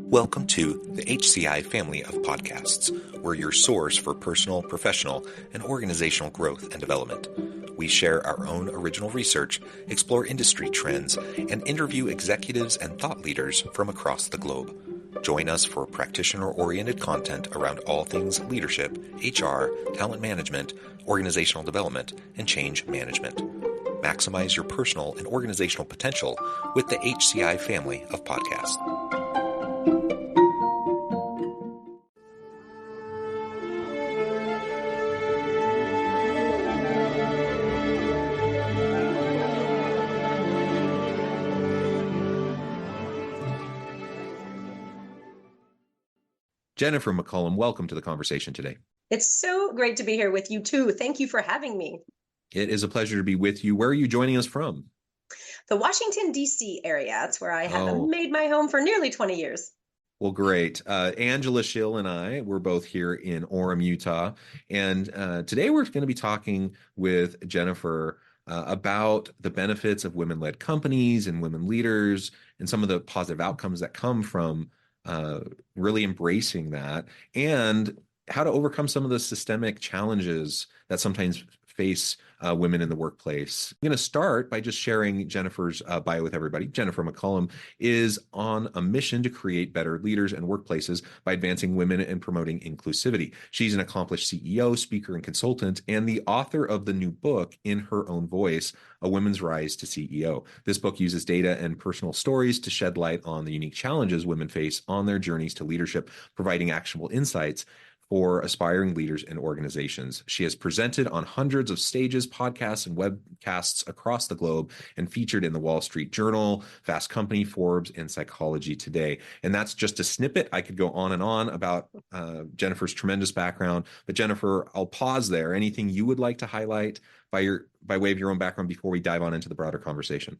Welcome to the HCI family of podcasts. We're your source for personal, professional, and organizational growth and development. We share our own original research, explore industry trends, and interview executives and thought leaders from across the globe. Join us for practitioner-oriented content around all things leadership, HR, talent management, organizational development, and change management. Maximize your personal and organizational potential with the HCI family of podcasts. Jennifer McCollum, welcome to the conversation today. It's so great to be here with you too. Thank you for having me. It is a pleasure to be with you. Where are you joining us from? The Washington, D.C. area. That's where I have made my home for nearly 20 years. Well, great. Angela, Schill, and I, we're both here in Orem, Utah. And today we're going to be talking with Jennifer about the benefits of women-led companies and women leaders and some of the positive outcomes that come from really embracing that, and how to overcome some of the systemic challenges that sometimes face women in the workplace. I'm going to start by just sharing Jennifer's bio with everybody. Jennifer McCollum is on a mission to create better leaders and workplaces by advancing women and promoting inclusivity. She's an accomplished CEO, speaker, and consultant, and the author of the new book, In Her Own Voice, A Women's Rise to CEO. This book uses data and personal stories to shed light on the unique challenges women face on their journeys to leadership, providing actionable insights for aspiring leaders and organizations. She has presented on hundreds of stages, podcasts, and webcasts across the globe and featured in the Wall Street Journal, Fast Company, Forbes, and Psychology Today. And that's just a snippet. I could go on and on about Jennifer's tremendous background. But Jennifer, I'll pause there. Anything you would like to highlight by way of your own background before we dive on into the broader conversation?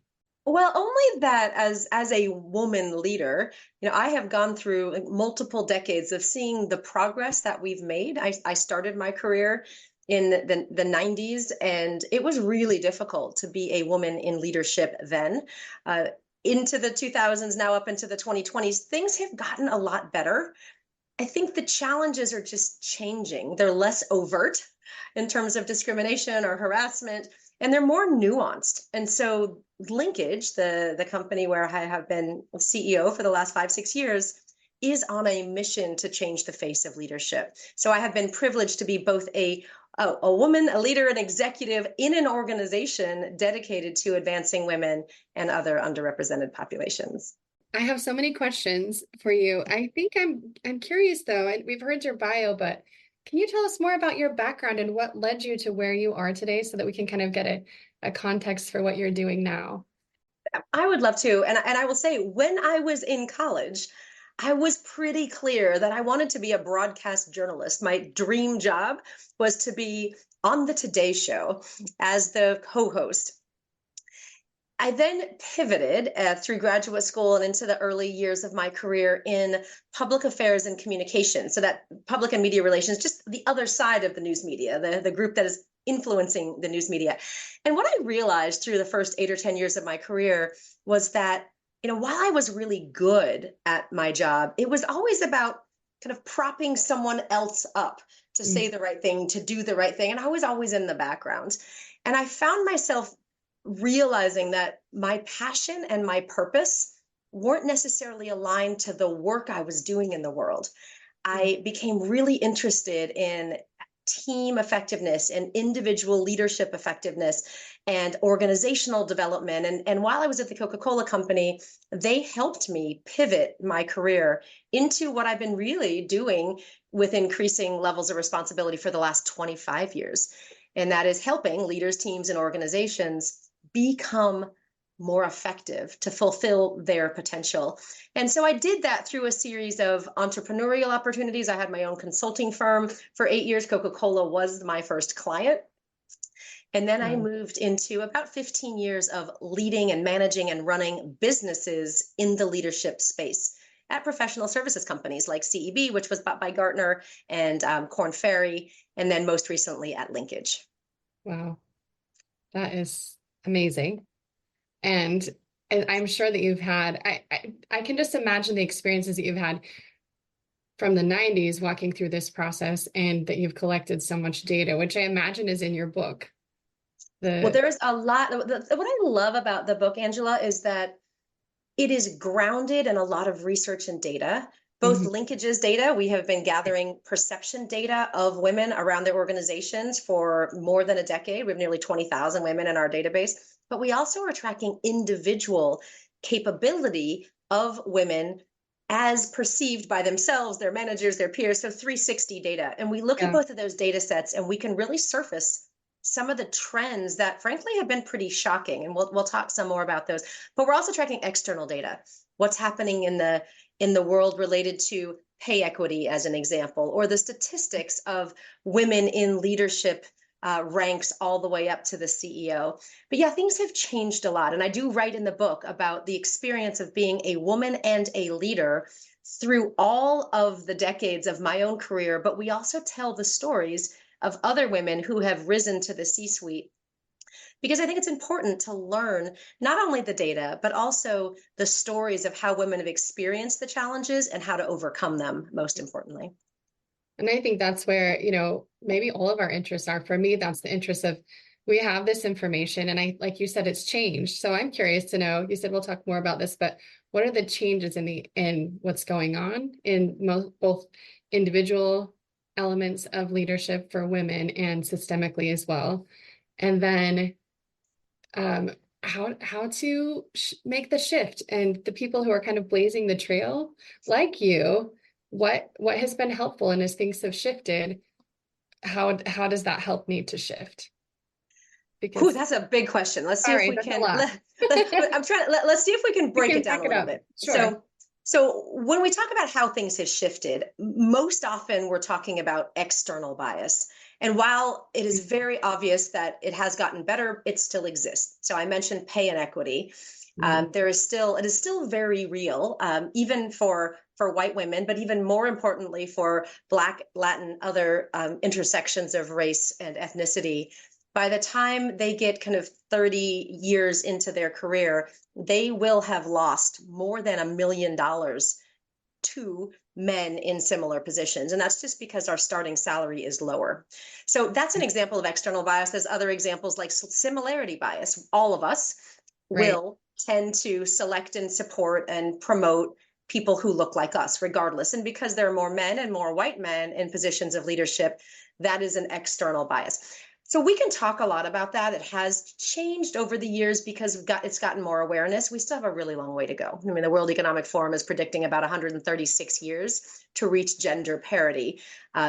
Well, only that as a woman leader, I have gone through multiple decades of seeing the progress that we've made. I started my career in the 90s, and it was really difficult to be a woman in leadership then. Into the 2000s, now up into the 2020s, things have gotten a lot better. I think the challenges are just changing. They're less overt in terms of discrimination or harassment, and they're more nuanced. And so Linkage, the company where I have been CEO for the last 5-6 years, is on a mission to change the face of leadership. So I have been privileged to be both a woman, a leader, an executive in an organization dedicated to advancing women and other underrepresented populations. I have so many questions for you. I think I'm curious though. We've heard your bio, but can you tell us more about your background and what led you to where you are today so that we can kind of get a context for what you're doing now? I would love to. And I will say, when I was in college, I was pretty clear that I wanted to be a broadcast journalist. My dream job was to be on the Today Show as the co-host. I then pivoted through graduate school and into the early years of my career in public affairs and communication. So that public and media relations, just the other side of the news media, the group that is influencing the news media. And what I realized through the first 8 or 10 years of my career was that, while I was really good at my job, it was always about kind of propping someone else up to say the right thing, to do the right thing. And I was always in the background. And I found myself realizing that my passion and my purpose weren't necessarily aligned to the work I was doing in the world. I became really interested in team effectiveness and individual leadership effectiveness and organizational development. And while I was at the Coca-Cola company, they helped me pivot my career into what I've been really doing with increasing levels of responsibility for the last 25 years. And that is helping leaders, teams, and organizations become more effective to fulfill their potential. And so I did that through a series of entrepreneurial opportunities. I had my own consulting firm for 8 years. Coca-Cola was my first client. And then I moved into about 15 years of leading and managing and running businesses in the leadership space at professional services companies like CEB, which was bought by Gartner, and Korn Ferry, and then most recently at Linkage. Wow, that is amazing. And and I'm sure that you've had, I can just imagine the experiences that you've had from the 90s walking through this process, and that you've collected so much data, which I imagine is in your book. Well, The there's a lot. What I love about the book, Angela, is that it is grounded in a lot of research and data, both Mhm. linkages data. We have been gathering perception data of women around their organizations for more than a decade. We have nearly 20,000 women in our database, but we also are tracking individual capability of women as perceived by themselves, their managers, their peers. So 360 data. And we look at Yeah. both of those data sets and we can really surface some of the trends that frankly have been pretty shocking. And we'll talk some more about those. But we're also tracking external data. What's happening in the world related to pay equity, as an example, or the statistics of women in leadership ranks all the way up to the CEO. But yeah, things have changed a lot. And I do write in the book about the experience of being a woman and a leader through all of the decades of my own career. But we also tell the stories of other women who have risen to the C-suite, because I think it's important to learn not only the data, but also the stories of how women have experienced the challenges and how to overcome them, most importantly. And I think that's where, maybe all of our interests are. For me, that's the interest of, we have this information, and like you said, it's changed. So I'm curious to know, you said we'll talk more about this, but what are the changes in what's going on in both individual elements of leadership for women and systemically as well? And then how to make the shift, and the people who are kind of blazing the trail like you, what has been helpful, and as things have shifted, how does that help me to shift? Ooh, Because that's a big question. Let's see if sorry, we that's a can. lot. I'm trying to let's see if we can We break can it down break a it little up. bit. Sure. So when we talk about how things have shifted, most often we're talking about external bias. And while it is very obvious that it has gotten better, it still exists. So I mentioned pay inequity. Mhm. It is still very real, even for white women, but even more importantly for Black, Latin, other intersections of race and ethnicity. By the time they get kind of 30 years into their career, they will have lost more than $1 million to men in similar positions. And that's just because our starting salary is lower. So that's an example of external bias. There's other examples like similarity bias. All of us Right. will tend to select and support and promote people who look like us, regardless. And because there are more men and more white men in positions of leadership, that is an external bias. So we can talk a lot about that. It has changed over the years because it's gotten more awareness. We still have a really long way to go. I mean, the World Economic Forum is predicting about 136 years to reach gender parity.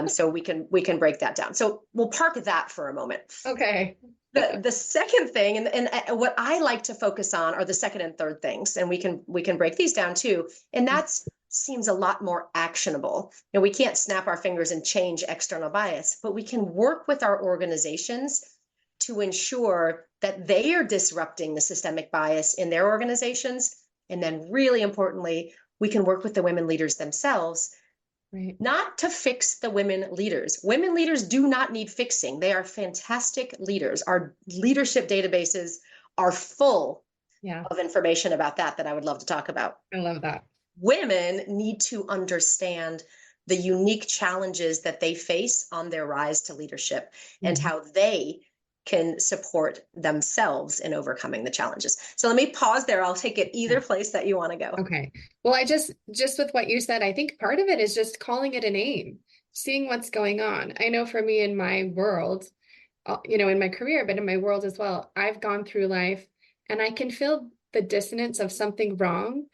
So we can break that down. So we'll park that for a moment. Okay. The second thing, and what I like to focus on, are the second and third things, and we can break these down too. And that seems a lot more actionable. We can't snap our fingers and change external bias, but we can work with our organizations to ensure that they are disrupting the systemic bias in their organizations. And then really importantly, we can work with the women leaders themselves, Right. not to fix the women leaders. Women leaders do not need fixing. They are fantastic leaders. Our leadership databases are full Yeah, of information about that I would love to talk about. I love that. Women need to understand the unique challenges that they face on their rise to leadership and Mhm. how they can support themselves in overcoming the challenges. So let me pause there. I'll take it either place that you want to go. Okay. Well, I just with what you said, I think part of it is just calling it a name, seeing what's going on. I know for me in my world, in my career, but in my world as well, I've gone through life and I can feel the dissonance of something wrong,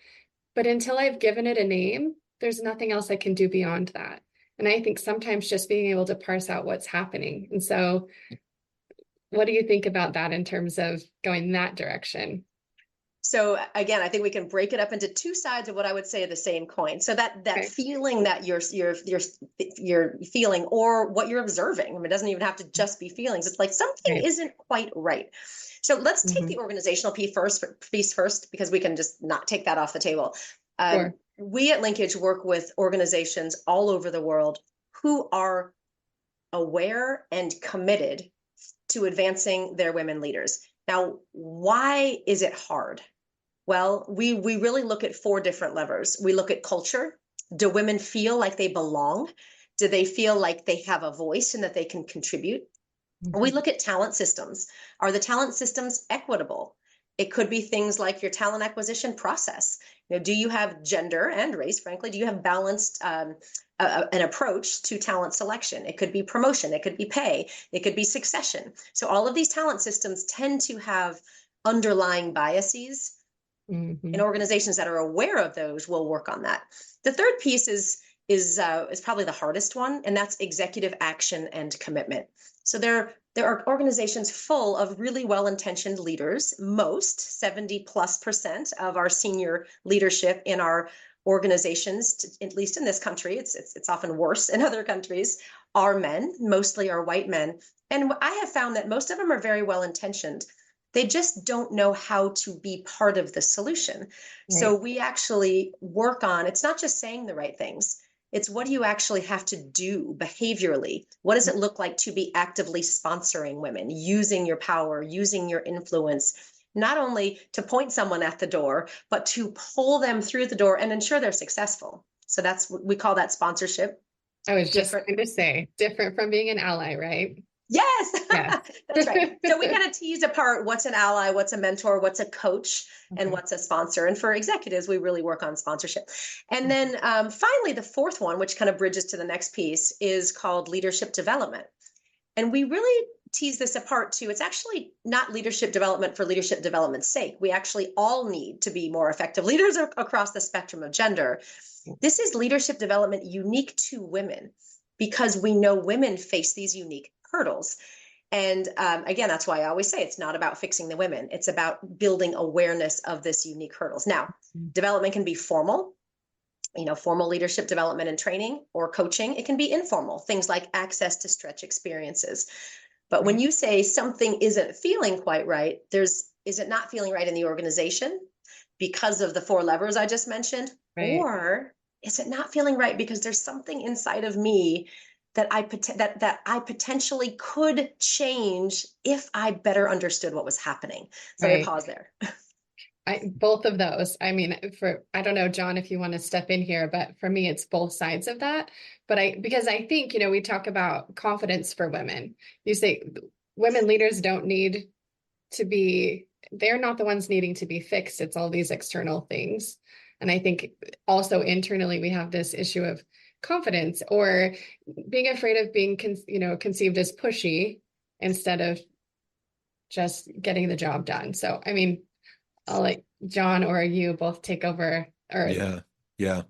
but until I've given it a name, there's nothing else I can do beyond that. And I think sometimes just being able to parse out what's happening. And so, what do you think about that in terms of going that direction? So again, I think we can break it up into two sides of what I would say are the same coin. So that Okay. feeling that you're feeling, or what you're observing. I mean, it doesn't even have to just be feelings. It's like something Right. isn't quite right. So let's take Mm-hmm. the organizational piece first, because we can just not take that off the table. Sure. We at Linkage work with organizations all over the world who are aware and committed to advancing their women leaders. Now, why is it hard? Well, we really look at four different levers. We look at culture. Do women feel like they belong? Do they feel like they have a voice and that they can contribute? We look at talent systems. Are the talent systems equitable? It could be things like your talent acquisition process. Do you have gender and race, frankly? Do you have balanced an approach to talent selection? It could be promotion, it could be pay, it could be succession. So all of these talent systems tend to have underlying biases, and organizations that are aware of those will work on that. The third piece is probably the hardest one, and that's executive action and commitment. So there are organizations full of really well-intentioned leaders. Most 70+% of our senior leadership in our organizations, at least in this country, it's often worse in other countries, are men, mostly are white men. And I have found that most of them are very well-intentioned. They just don't know how to be part of the solution. Right. So we actually work on, it's not just saying the right things. It's what do you actually have to do behaviorally? What does it look like to be actively sponsoring women, using your power, using your influence, not only to point someone at the door, but to pull them through the door and ensure they're successful. So we call that sponsorship. I was just going to say, different from being an ally, right? Yes, that's right. So we kind of tease apart what's an ally, what's a mentor, what's a coach, and what's a sponsor. And for executives, we really work on sponsorship. And then finally, the fourth one, which kind of bridges to the next piece, is called leadership development. And we really tease this apart too. It's actually not leadership development for leadership development's sake. We actually all need to be more effective leaders across the spectrum of gender. This is leadership development unique to women because we know women face these unique hurdles. And again, that's why I always say it's not about fixing the women. It's about building awareness of this unique hurdles. Now, development can be formal, formal leadership development and training or coaching. It can be informal, things like access to stretch experiences. But when you say something isn't feeling quite right, is it not feeling right in the organization because of the four levers I just mentioned? Right. Or is it not feeling right because there's something inside of me that I potentially could change if I better understood what was happening? So right. I pause there. Both of those. I mean, I don't know, John, if you want to step in here, but for me, it's both sides of that. But because I think, we talk about confidence for women. You say women leaders don't need to be, they're not the ones needing to be fixed. It's all these external things. And I think also internally, we have this issue of confidence or being afraid of being, conceived as pushy instead of just getting the job done. So, I mean, I'll let John or you both take over. Yeah.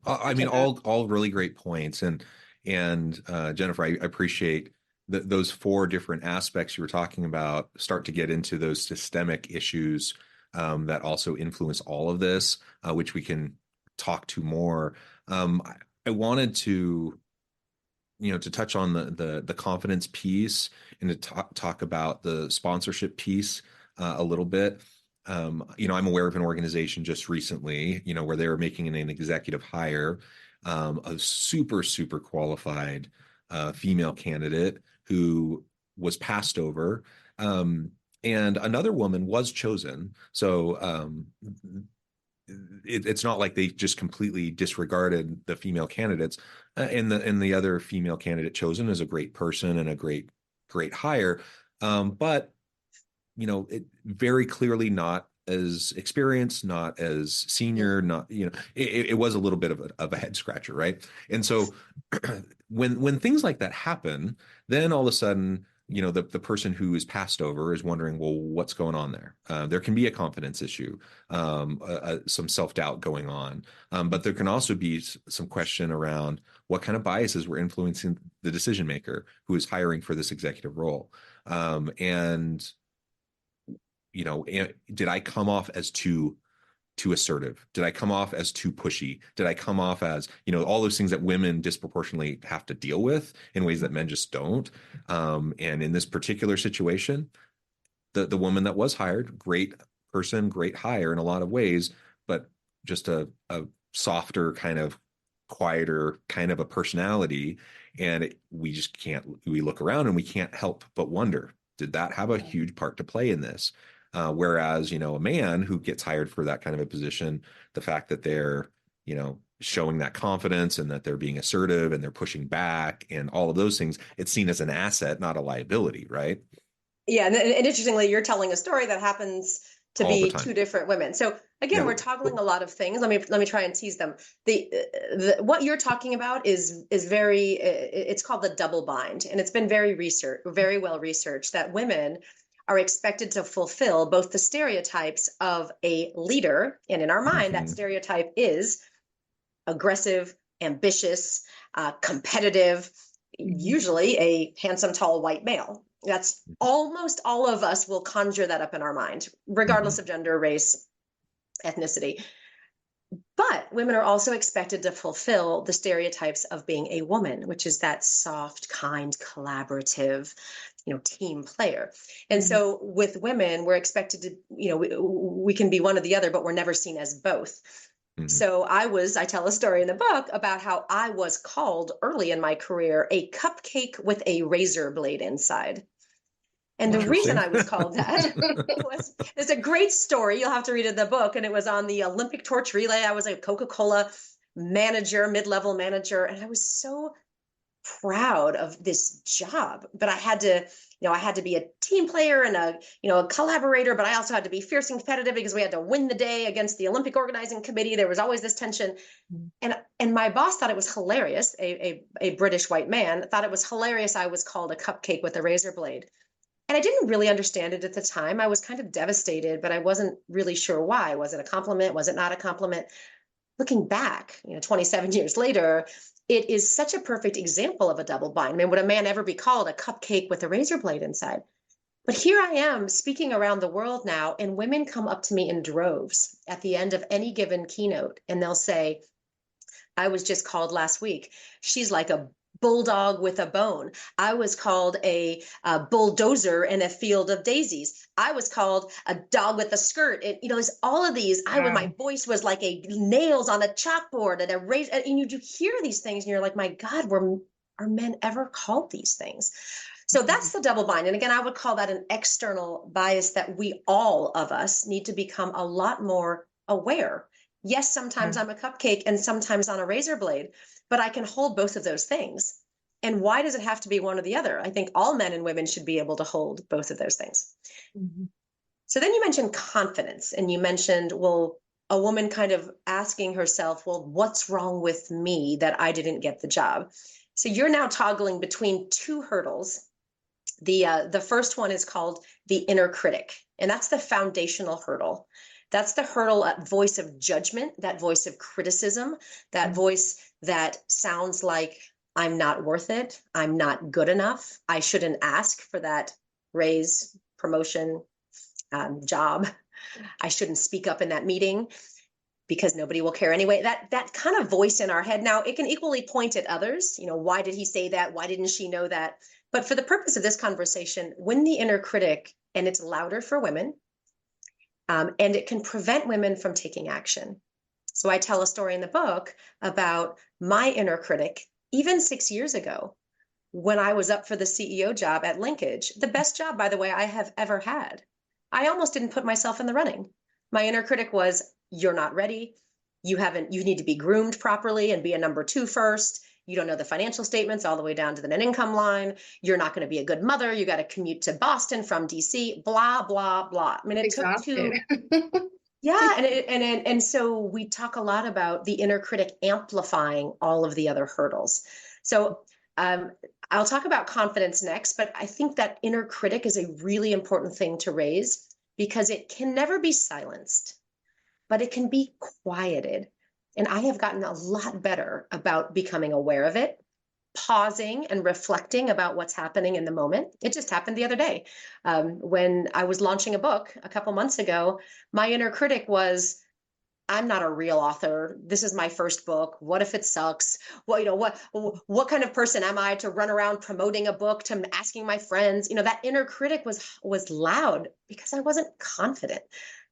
I mean, all really great points. And Jennifer, I appreciate those four different aspects you were talking about start to get into those systemic issues that also influence all of this, which we can talk to more. I wanted to touch on the confidence piece and to talk about the sponsorship piece a little bit. I'm aware of an organization just recently, where they were making an executive hire, a super, super qualified female candidate who was passed over. And another woman was chosen. So it's not like they just completely disregarded the female candidates. And the other female candidate chosen is a great person and a great hire. But it very clearly not as experienced, not as senior, not, it was a little bit of a head scratcher, right? And so when things like that happen, then all of a sudden, the person who is passed over is wondering, well, what's going on there? There can be a confidence issue, some self-doubt going on, but there can also be some question around what kind of biases were influencing the decision maker who is hiring for this executive role. And did I come off as too assertive? Did I come off as too pushy? Did I come off as, all those things that women disproportionately have to deal with in ways that men just don't? And in this particular situation, the woman that was hired, great person, great hire in a lot of ways, but just a softer kind of quieter kind of a personality. And we look around and we can't help but wonder, did that have a huge part to play in this? Whereas, a man who gets hired for that kind of a position, the fact that they're, showing that confidence and that they're being assertive and they're pushing back and all of those things, it's seen as an asset, not a liability, right? Yeah, and interestingly, you're telling a story that happens to All the be time. two different women. So again, Yeah. we're toggling a lot of things. Let me try and tease them. The what you're talking about is very it's called the double bind, and it's been very well researched that women are expected to fulfill both the stereotypes of a leader, and in our mind, that stereotype is aggressive, ambitious, competitive, usually a handsome, tall white male. That's almost all of us will conjure that up in our mind, regardless of gender, race, ethnicity. But women are also expected to fulfill the stereotypes of being a woman, which is that soft, kind, collaborative, team player. And so with women, we're expected to, we can be one or the other, but we're never seen as both. So I tell a story in the book about how I was called early in my career a cupcake with a razor blade inside. And the reason I was called that was, there's a great story. You'll have to read it in the book. And it was on the Olympic torch relay. I was a Coca-Cola manager, mid-level manager. And I was so proud of this job, but I had to be a team player and a collaborator, but I also had to be fierce and competitive because we had to win the day against the Olympic organizing committee. There was always this tension. And my boss thought it was hilarious. A British white man thought it was hilarious. I was called a cupcake with a razor blade. And I didn't really understand it at the time. I was kind of devastated, but I wasn't really sure why. Was it a compliment? Was it not a compliment? Looking back, 27 years later, it is such a perfect example of a double bind. I mean, would a man ever be called a cupcake with a razor blade inside? But here I am speaking around the world now, and women come up to me in droves at the end of any given keynote, and they'll say, I was just called last week. She's like a bulldog with a bone. I was called a bulldozer in a field of daisies. I was called a dog with a skirt. It's all of these. My voice was like nails on a chalkboard and a razor. And you hear these things and you're like, my God, are men ever called these things? So that's the double bind. And again, I would call that an external bias that all of us need to become a lot more aware. Yes, sometimes I'm a cupcake and sometimes on a razor blade, but I can hold both of those things. And why does it have to be one or the other? I think all men and women should be able to hold both of those things. So then you mentioned confidence, and you mentioned, well, a woman kind of asking herself, well, what's wrong with me that I didn't get the job? So you're now toggling between two hurdles. The first one is called the inner critic, and that's the foundational hurdle. That's the hurdle at voice of judgment, that voice of criticism, that voice that sounds like I'm not worth it, I'm not good enough, I shouldn't ask for that raise, promotion, job, I shouldn't speak up in that meeting because nobody will care anyway. That kind of voice in our head. Now, it can equally point at others. Why did he say that? Why didn't she know that? But for the purpose of this conversation, when the inner critic, and it's louder for women, and it can prevent women from taking action. So I tell a story in the book about my inner critic, even 6 years ago, when I was up for the CEO job at Linkage, the best job, by the way, I have ever had. I almost didn't put myself in the running. My inner critic was, you're not ready. You need to be groomed properly and be a number 2 first. You don't know the financial statements all the way down to the net income line. You're not going to be a good mother. You got to commute to Boston from DC, blah, blah, blah. I mean, it took two. Yeah. And so we talk a lot about the inner critic amplifying all of the other hurdles. So I'll talk about confidence next, but I think that inner critic is a really important thing to raise because it can never be silenced, but it can be quieted. And I have gotten a lot better about becoming aware of it, pausing and reflecting about what's happening in the moment. It just happened the other day. When I was launching a book a couple months ago, my inner critic was, I'm not a real author. This is my first book. What if it sucks? Well, what kind of person am I to run around promoting a book, to asking my friends? That inner critic was loud because I wasn't confident.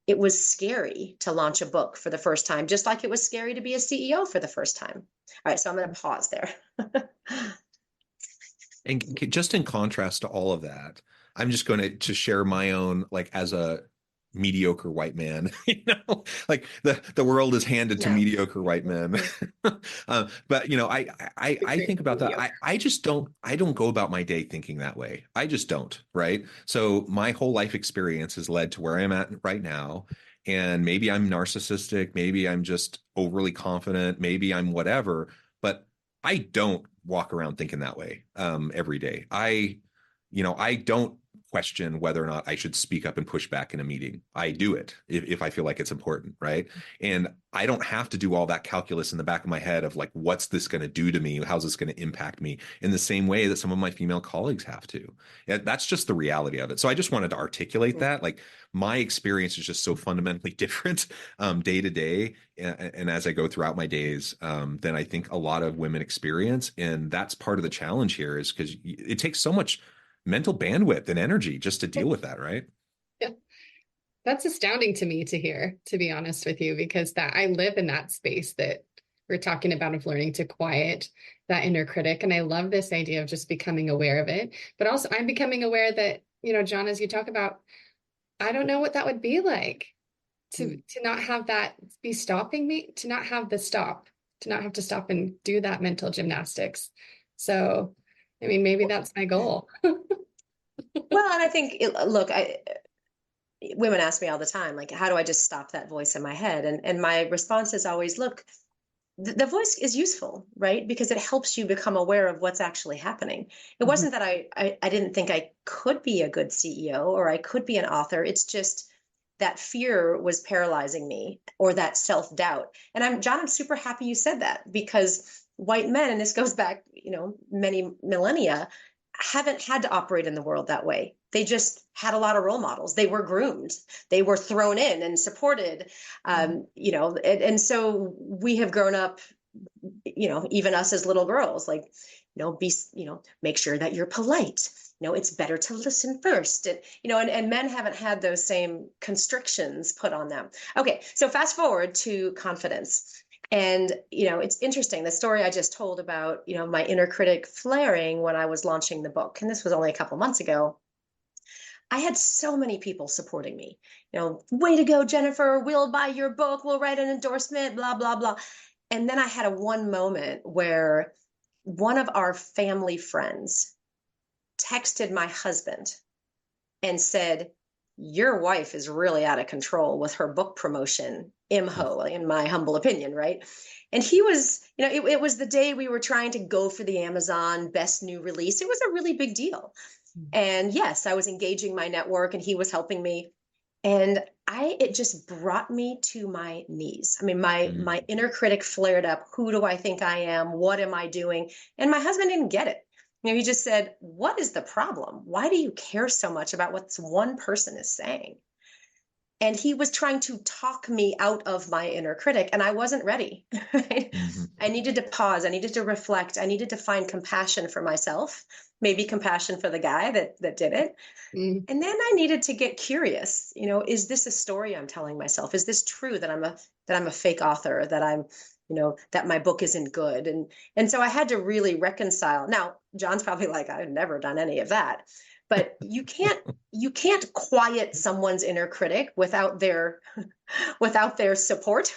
It was scary to launch a book for the first time, just like it was scary to be a CEO for the first time. All right, so I'm going to pause there. And just in contrast to all of that, I'm just going to share my own, like as a mediocre white man. Like the world is handed to Yeah. mediocre white men. But I think about that. I just don't go about my day thinking that way. I just don't, right? So my whole life experience has led to where I'm at right now. And maybe I'm narcissistic, maybe I'm just overly confident, maybe I'm whatever, but I don't walk around thinking that way every day. I don't question whether or not I should speak up and push back in a meeting. I do it if I feel like it's important, right? And I don't have to do all that calculus in the back of my head of like, what's this going to do to me? How's this going to impact me in the same way that some of my female colleagues have to? That's just the reality of it. So I just wanted to articulate that. Like my experience is just so fundamentally different day to day. And as I go throughout my days, than I think a lot of women experience. And that's part of the challenge here is because it takes so much mental bandwidth and energy just to deal with that, right? Yeah. That's astounding to me to hear, to be honest with you, because that I live in that space that we're talking about of learning to quiet that inner critic. And I love this idea of just becoming aware of it. But also I'm becoming aware that, John, as you talk about, I don't know what that would be like to not have that be stopping me, to not have the stop, to not have to stop and do that mental gymnastics. So, I mean, maybe that's my goal. Well, and I think, look, women ask me all the time, like, how do I just stop that voice in my head? And my response is always, look, the voice is useful, right? Because it helps you become aware of what's actually happening. It wasn't that I didn't think I could be a good CEO or I could be an author. It's just that fear was paralyzing me, or that self-doubt. And John, I'm super happy you said that, because white men, and this goes back, many millennia, haven't had to operate in the world that way. They just had a lot of role models. They were groomed. They were thrown in and supported, and so we have grown up, even us as little girls, like, make sure that you're polite. It's better to listen first. And men haven't had those same constrictions put on them. Okay, so fast forward to confidence. And, it's interesting, the story I just told about, my inner critic flaring when I was launching the book, and this was only a couple months ago. I had so many people supporting me, way to go, Jennifer, we'll buy your book, we'll write an endorsement, blah, blah, blah. And then I had one moment where one of our family friends texted my husband and said, your wife is really out of control with her book promotion, IMHO, in my humble opinion, right? And he was, it was the day we were trying to go for the Amazon Best New Release. It was a really big deal. And yes, I was engaging my network and he was helping me. And it just brought me to my knees. I mean, my inner critic flared up. Who do I think I am? What am I doing? And my husband didn't get it. He just said, what is the problem? Why do you care so much about what one person is saying? And he was trying to talk me out of my inner critic, and I wasn't ready. Right? I needed to pause. I needed to reflect. I needed to find compassion for myself, maybe compassion for the guy that did it. And then I needed to get curious. Is this a story I'm telling myself? Is this true that I'm a fake author, that I'm, that my book isn't good? And so I had to really reconcile. Now, John's probably like, I've never done any of that. But you can't quiet someone's inner critic without their support,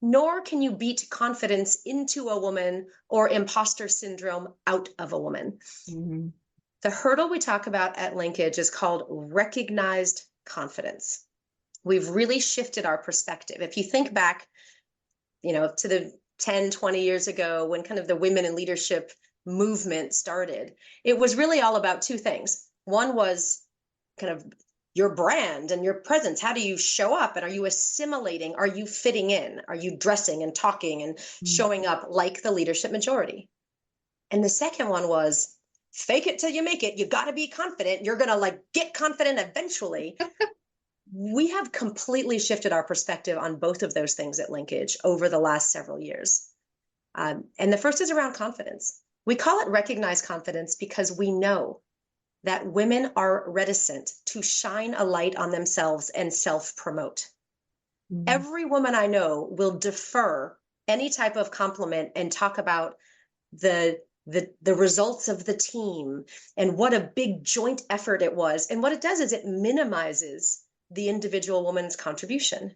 nor can you beat confidence into a woman or imposter syndrome out of a woman. The hurdle we talk about at Linkage is called recognized confidence. We've really shifted our perspective. If you think back, to the 10, 20 years ago when kind of the women in leadership movement started, it was really all about two things. One was kind of your brand and your presence. How do you show up? And are you assimilating? Are you fitting in? Are you dressing and talking and showing up like the leadership majority? And the second one was fake it till you make it. You got to be confident. You're going to get confident eventually. We have completely shifted our perspective on both of those things at Linkage over the last several years. And the first is around confidence. We call it recognized confidence because we know that women are reticent to shine a light on themselves and self-promote. Every woman I know will defer any type of compliment and talk about the results of the team and what a big joint effort it was. And what it does is it minimizes the individual woman's contribution.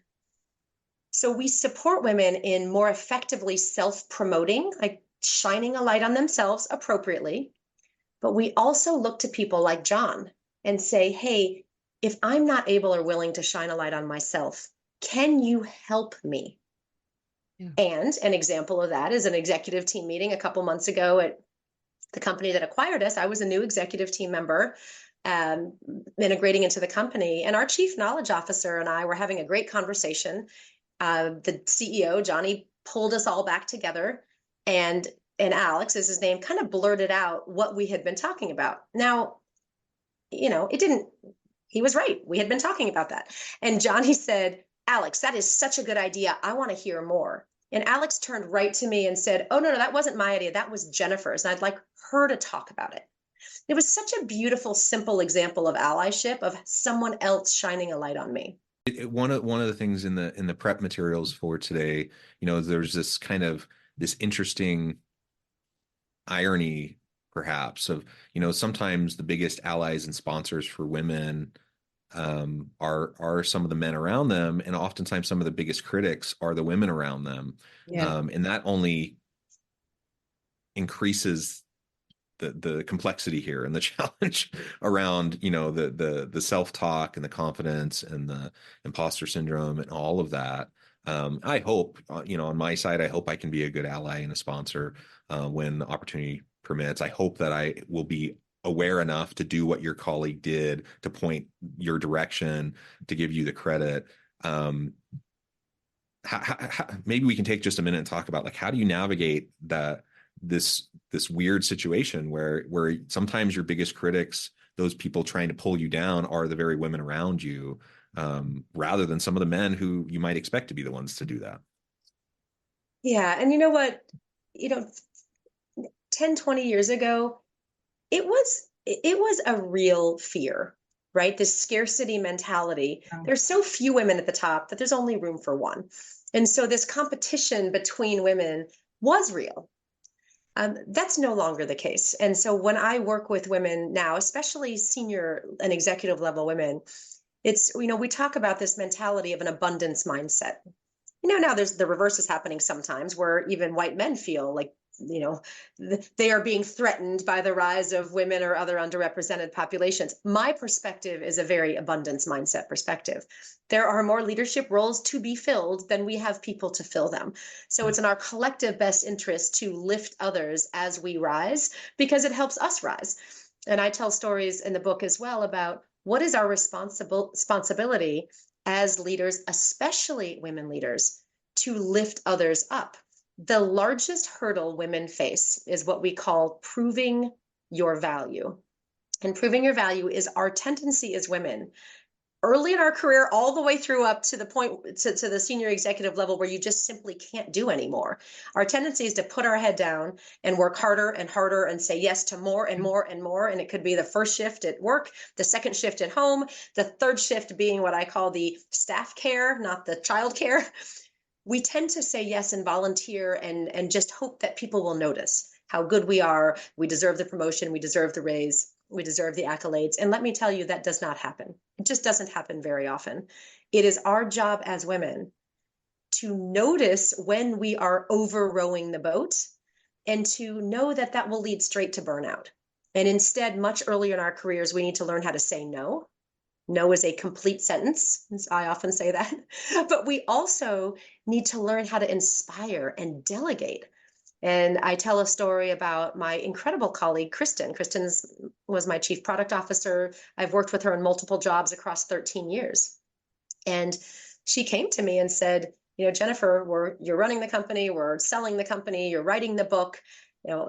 So we support women in more effectively self-promoting, like shining a light on themselves appropriately. But we also look to people like John and say, hey, if I'm not able or willing to shine a light on myself, can you help me? Yeah. And an example of that is an executive team meeting a couple months ago at the company that acquired us. I was a new executive team member, integrating into the company. And our chief knowledge officer and I were having a great conversation. The CEO, Johnny, pulled us all back together, and Alex is his name, kind of blurted out what we had been talking about. Now, he was right. We had been talking about that. And Johnny said, Alex, that is such a good idea. I want to hear more. And Alex turned right to me and said, oh, no, that wasn't my idea. That was Jennifer's. And I'd like her to talk about it. It was such a beautiful, simple example of allyship, of someone else shining a light on me. One of the things in the prep materials for today, there's this kind of this interesting irony, perhaps, of sometimes the biggest allies and sponsors for women are some of the men around them, and oftentimes some of the biggest critics are the women around them. Yeah. And that only increases the complexity here and the challenge around the self-talk and the confidence and the imposter syndrome and all of that. I hope on my side, I hope I can be a good ally and a sponsor when the opportunity permits. I hope that I will be aware enough to do what your colleague did, to point your direction, to give you the credit. Maybe we can take just a minute and talk about, like, how do you navigate this weird situation where sometimes your biggest critics, those people trying to pull you down, are the very women around you, rather than some of the men who you might expect to be the ones to do that. Yeah. And you know what, 10, 20 years ago, it was a real fear, right? This scarcity mentality. Yeah. There's so few women at the top that there's only room for one. And so this competition between women was real. That's no longer the case. And so when I work with women now, especially senior and executive level women, it's, we talk about this mentality of an abundance mindset. Now there's the reverse is happening sometimes, where even white men feel like, they are being threatened by the rise of women or other underrepresented populations. My perspective is a very abundance mindset perspective. There are more leadership roles to be filled than we have people to fill them. So it's in our collective best interest to lift others as we rise, because it helps us rise. And I tell stories in the book as well about what is our responsibility as leaders, especially women leaders, to lift others up. The largest hurdle women face is what we call proving your value. And proving your value is our tendency as women, early in our career, all the way through up to the point to the senior executive level where you just simply can't do anymore. Our tendency is to put our head down and work harder and harder and say yes to more and more and more. And it could be the first shift at work, the second shift at home, the third shift being what I call the staff care, not the child care. We tend to say yes and volunteer and just hope that people will notice how good we are. We deserve the promotion. We deserve the raise. We deserve the accolades. And let me tell you, that does not happen. It just doesn't happen very often. It is our job as women to notice when we are over rowing the boat, and to know that that will lead straight to burnout. And instead, much earlier in our careers, we need to learn how to say no. No is a complete sentence, as I often say that. But we also need to learn how to inspire and delegate. And I tell a story about my incredible colleague, Kristen. Kristen was my chief product officer. I've worked with her in multiple jobs across 13 years. And she came to me and said, Jennifer, you're running the company, we're selling the company, you're writing the book.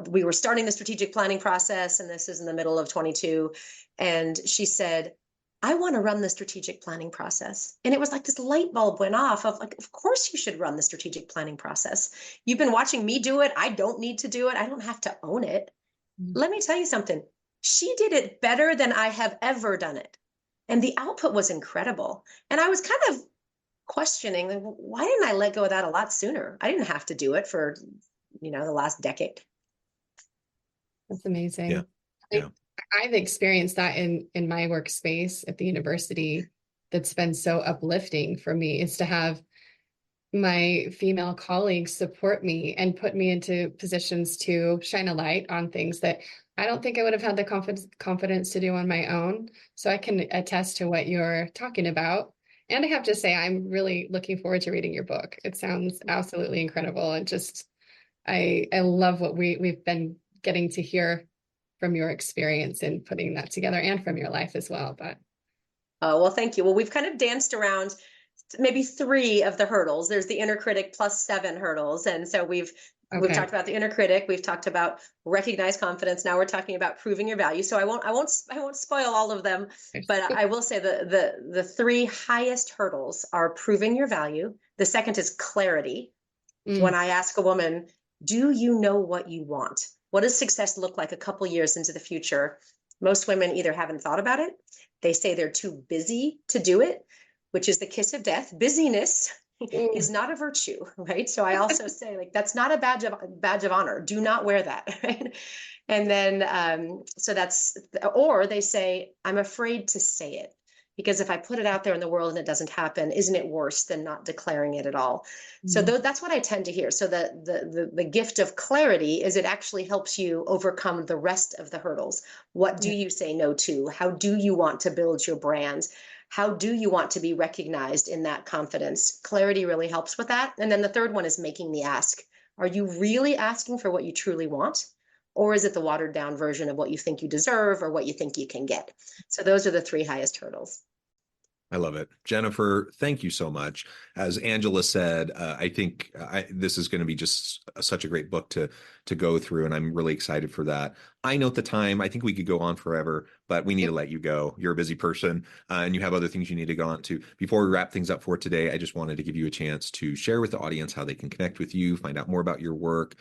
We were starting the strategic planning process, and this is in the middle of 22. And she said, I want to run the strategic planning process. And it was like this light bulb went off of, like, of course you should run the strategic planning process. You've been watching me do it. I don't need to do it. I don't have to own it. Mm-hmm. Let me tell you something. She did it better than I have ever done it. And the output was incredible. And I was kind of questioning, why didn't I let go of that a lot sooner? I didn't have to do it for, the last decade. That's amazing. Yeah. I've experienced that in my workspace at the university. that's been so uplifting for me is to have my female colleagues support me and put me into positions to shine a light on things that I don't think I would have had the confidence to do on my own. So I can attest to what you're talking about. And I have to say, I'm really looking forward to reading your book. It sounds absolutely incredible. And just, I love what we've been getting to hear from your experience in putting that together and from your life as well. But oh, well, thank you. Well, we've kind of danced around maybe three of the hurdles. There's the inner critic plus 7 hurdles. And so we've talked about the inner critic. We've talked about recognize confidence. Now we're talking about proving your value. So I won't spoil all of them, but I will say the 3 highest hurdles are proving your value. The second is clarity. When I ask a woman, do you know what you want? What does success look like a couple years into the future? Most women either haven't thought about it, they say they're too busy to do it, which is the kiss of death. Busyness is not a virtue, right? So I also say, like, that's not a badge of honor. Do not wear that, right? And then so that's, or they say, I'm afraid to say it, because if I put it out there in the world and it doesn't happen, isn't it worse than not declaring it at all? So that's what I tend to hear. So the gift of clarity is it actually helps you overcome the rest of the hurdles. What do you say no to? How do you want to build your brand? How do you want to be recognized in that confidence? Clarity really helps with that. And then the third one is making the ask. Are you really asking for what you truly want? Or is it the watered down version of what you think you deserve or what you think you can get? So those are the 3 highest hurdles. I love it. Jennifer, thank you so much. As Angela said, I think this is going to be just such a great book to go through, and I'm really excited for that. I note the time. I think we could go on forever, but we need to let you go. You're a busy person, and you have other things you need to go on to. Before we wrap things up for today, I just wanted to give you a chance to share with the audience how they can connect with you, find out more about your work,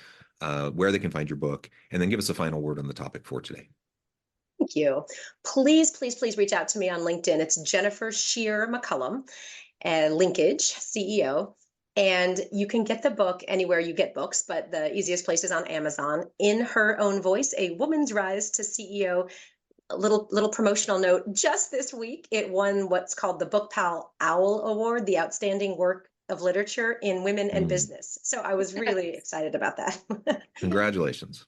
where they can find your book, and then give us a final word on the topic for today. Thank you. Please, please, please reach out to me on LinkedIn. It's Jennifer McCollum, Linkage, CEO. And you can get the book anywhere you get books, but the easiest place is on Amazon. In Her Own Voice, A Woman's Rise to CEO. A little promotional note. Just this week, it won what's called the Book Pal Owl Award, the outstanding work of literature in women and business. So I was really excited about that. Congratulations.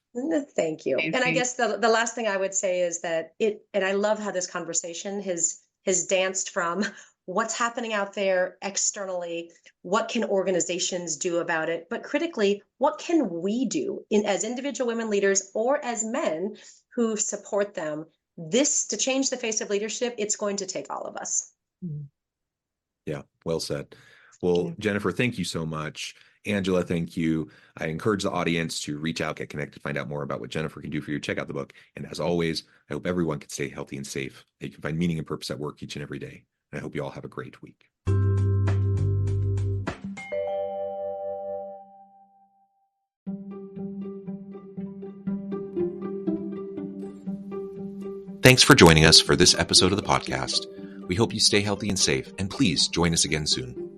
Thank you. And I guess the last thing I would say is that and I love how this conversation has danced from what's happening out there externally, what can organizations do about it, but critically, what can we do as individual women leaders or as men who support them? This, to change the face of leadership, it's going to take all of us. Yeah, well said. Well, Jennifer, thank you so much. Angela, thank you. I encourage the audience to reach out, get connected, find out more about what Jennifer can do for you. Check out the book. And as always, I hope everyone can stay healthy and safe. That you can find meaning and purpose at work each and every day. And I hope you all have a great week. Thanks for joining us for this episode of the podcast. We hope you stay healthy and safe, and please join us again soon.